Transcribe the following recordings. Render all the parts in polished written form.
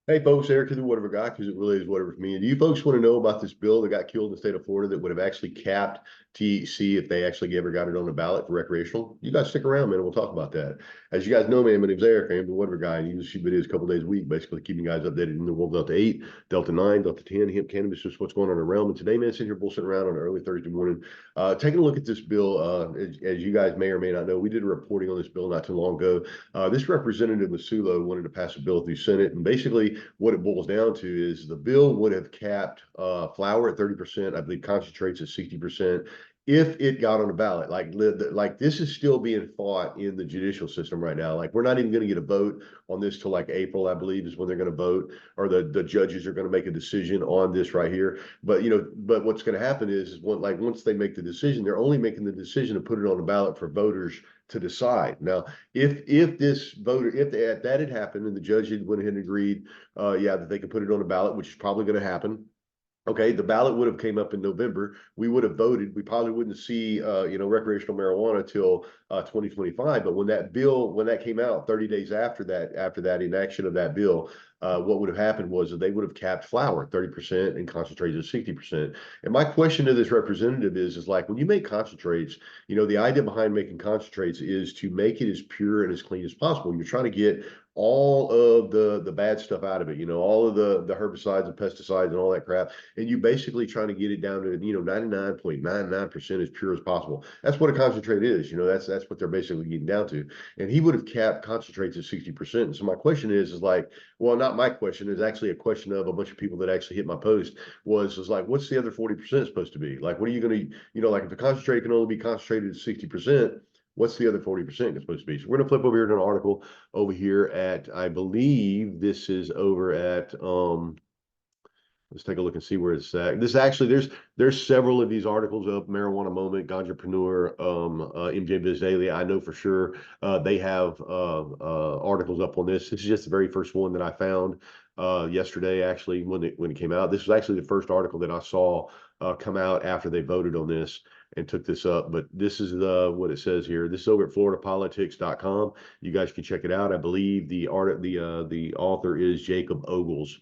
Hey folks, Eric to the Whatever Guy, because it really is whatever for me. And do you folks want to know about this bill that got killed in the state of Florida that would have actually capped THC if they actually ever got it on the ballot for recreational? You guys stick around, man, and we'll talk about that. As you guys know, man, my name's Eric. I am the Whatever Guy, and you shoot videos a couple days a week, basically keeping you guys updated in the world Delta 8, Delta 9, Delta 10, hemp cannabis, just what's going on in the realm. And today, man, sitting here bullshitting around on an early Thursday morning, taking a look at this bill. As you guys may or may not know, we did a reporting on this bill not too long ago. This representative Masulo wanted to pass a bill through Senate, and basically what it boils down to is the bill would have capped flour at 30%, I believe concentrates at 60%, if it got on the ballot. Like this is still being fought in the judicial system right now. Like we're not even going to get a vote on this till like April, I believe, is when they're going to vote, or the judges are going to make a decision on this right here. But but what's going to happen is once they make the decision, they're only making the decision to put it on the ballot for voters to decide. Now, if this voter, if that had happened and the judge had went ahead and agreed, yeah, that they could put it on the ballot, which is probably going to happen. Okay, the ballot would have came up in November. We would have voted. We probably wouldn't see, recreational marijuana till 2025. But when that came out 30 days after that inaction of that bill, what would have happened was that they would have capped flour 30% and concentrates at 60%. And my question to this representative is like, when you make concentrates, the idea behind making concentrates is to make it as pure and as clean as possible. You're trying to get all of the bad stuff out of it, all of the herbicides and pesticides and all that crap, and you basically trying to get it down to 99.99% as pure as possible. That's what a concentrate is. That's what they're basically getting down to. And he would have capped concentrates at 60%. And so my question is like, well, not my question, is actually a question of a bunch of people that actually hit my post, was like, what's the other 40% supposed to be? Like, what are you going to, like if the concentrate can only be concentrated at 60%, what's the other 40% supposed to be? So we're going to flip over here to an article over here at, I believe this is over at, let's take a look and see where it's at. This actually, there's several of these articles up. Marijuana Moment, Ganjapreneur, MJ Biz Daily. I know for sure they have articles up on this. This is just the very first one that I found yesterday, actually, when it came out. This was actually the first article that I saw come out after they voted on this and took this up. But this is what it says here. This is over at floridapolitics.com. You guys can check it out. I believe the author is Jacob Ogles.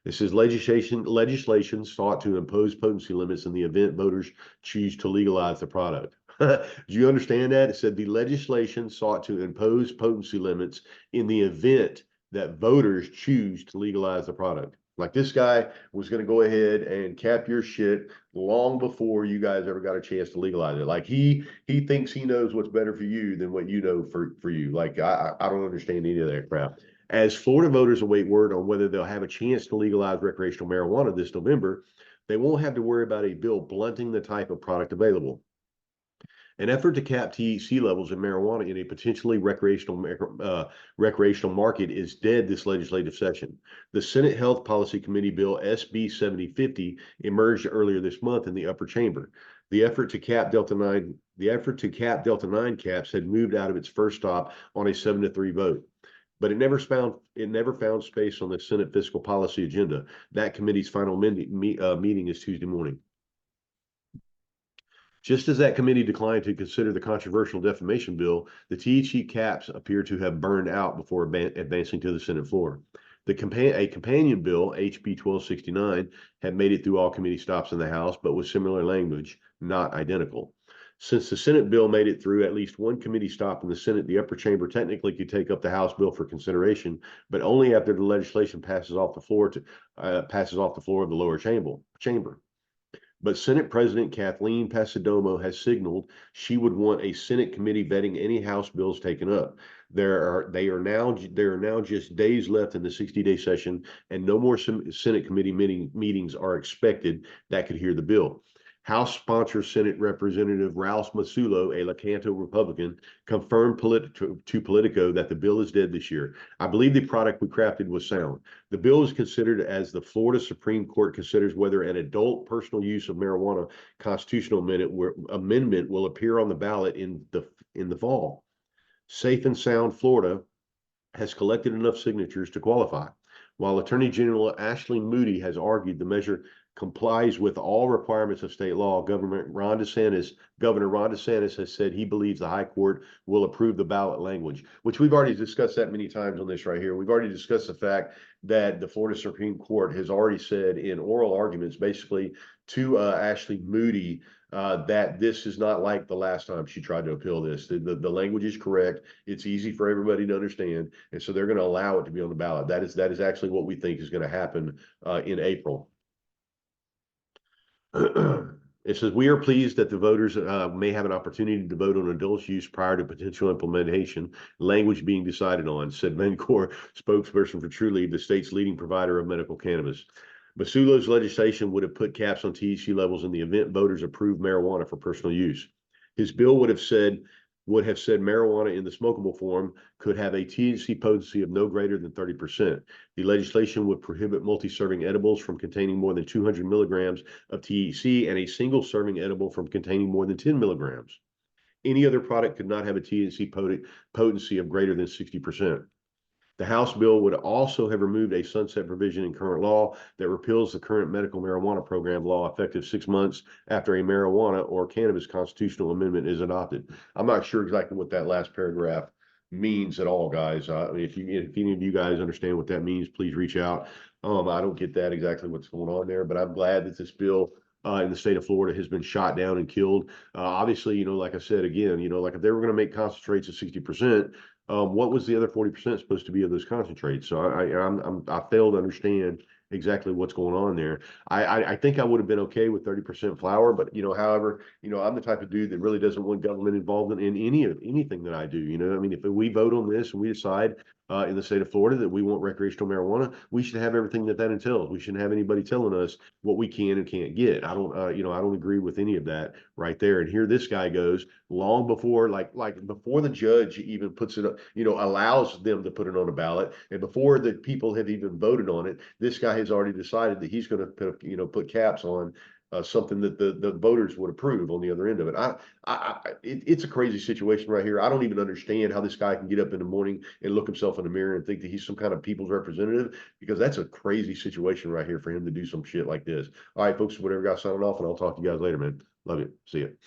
This is legislation sought to impose potency limits in the event voters choose to legalize the product. Do you understand that? It said the legislation sought to impose potency limits in the event that voters choose to legalize the product. Like this guy was going to go ahead and cap your shit long before you guys ever got a chance to legalize it. Like he thinks he knows what's better for you than what you know for you. Like I don't understand any of that crap. As Florida voters await word on whether they'll have a chance to legalize recreational marijuana this November, they won't have to worry about a bill blunting the type of product available. An effort to cap THC levels in marijuana in a potentially recreational market is dead this legislative session. The Senate Health Policy Committee bill SB 7050 emerged earlier this month in the upper chamber. The effort to cap Delta 9 caps had moved out of its first stop on a 7-3 vote. But it never found space on the Senate fiscal policy agenda. That committee's final meeting is Tuesday morning. Just as that committee declined to consider the controversial defamation bill, the THC caps appear to have burned out before advancing to the Senate floor. A companion bill, HB 1269, had made it through all committee stops in the House, but with similar language, not identical. Since the Senate bill made it through at least one committee stop in the Senate, the upper chamber technically could take up the House bill for consideration, but only after the legislation passes off the floor of the lower chamber. But Senate President Kathleen Passidomo has signaled she would want a Senate committee vetting any House bills taken up. There are now just days left in the 60-day session, and no more Senate committee meetings are expected that could hear the bill. House sponsor Senate Representative Ralph Masulo, a Lecanto Republican, confirmed to Politico that the bill is dead this year. I believe the product we crafted was sound. The bill is considered as the Florida Supreme Court considers whether an adult personal use of marijuana constitutional amendment will appear on the ballot in the fall. Safe and Sound Florida has collected enough signatures to qualify, while Attorney General Ashley Moody has argued the measure complies with all requirements of state law. Governor Ron DeSantis has said he believes the high court will approve the ballot language, which we've already discussed that many times on this right here. We've already discussed the fact that the Florida Supreme Court has already said in oral arguments, basically to Ashley Moody, that this is not like the last time she tried to appeal this. The language is correct. It's easy for everybody to understand. And so they're going to allow it to be on the ballot. That is actually what we think is going to happen in April. It says, we are pleased that the voters may have an opportunity to vote on adult use prior to potential implementation, language being decided on, said Mencor, spokesperson for Trulieve, the state's leading provider of medical cannabis. Basulo's legislation would have put caps on THC levels in the event voters approved marijuana for personal use. His bill would have said marijuana in the smokable form could have a THC potency of no greater than 30%. The legislation would prohibit multi-serving edibles from containing more than 200 milligrams of THC and a single serving edible from containing more than 10 milligrams. Any other product could not have a THC potency of greater than 60%. The House bill would also have removed a sunset provision in current law that repeals the current medical marijuana program law effective 6 months after a marijuana or cannabis constitutional amendment is adopted. I'm not sure exactly what that last paragraph means at all, guys. If any of you guys understand what that means, please reach out. I don't get that exactly what's going on there, but I'm glad that this bill in the state of Florida has been shot down and killed. Obviously, like I said, again, like if they were going to make concentrates at 60%, what was the other 40% supposed to be of those concentrates? So I fail to understand exactly what's going on there. I think I would have been okay with 30% flour, but however, I'm the type of dude that really doesn't want government involvement in anything that I do. I mean, if we vote on this and we decide in the state of Florida that we want recreational marijuana, we should have everything that entails. We shouldn't have anybody telling us what we can and can't get. I don't agree with any of that right there. And here this guy goes long before, like before the judge even puts it up, allows them to put it on a ballot, and before the people have even voted on it, this guy has already decided that he's going to put caps on something that the voters would approve on the other end of it. It's a crazy situation right here. I don't even understand how this guy can get up in the morning and look himself in the mirror and think that he's some kind of people's representative, because that's a crazy situation right here for him to do some shit like this. All right, folks, whatever, guys, signing off, and I'll talk to you guys later, man. Love you. See you.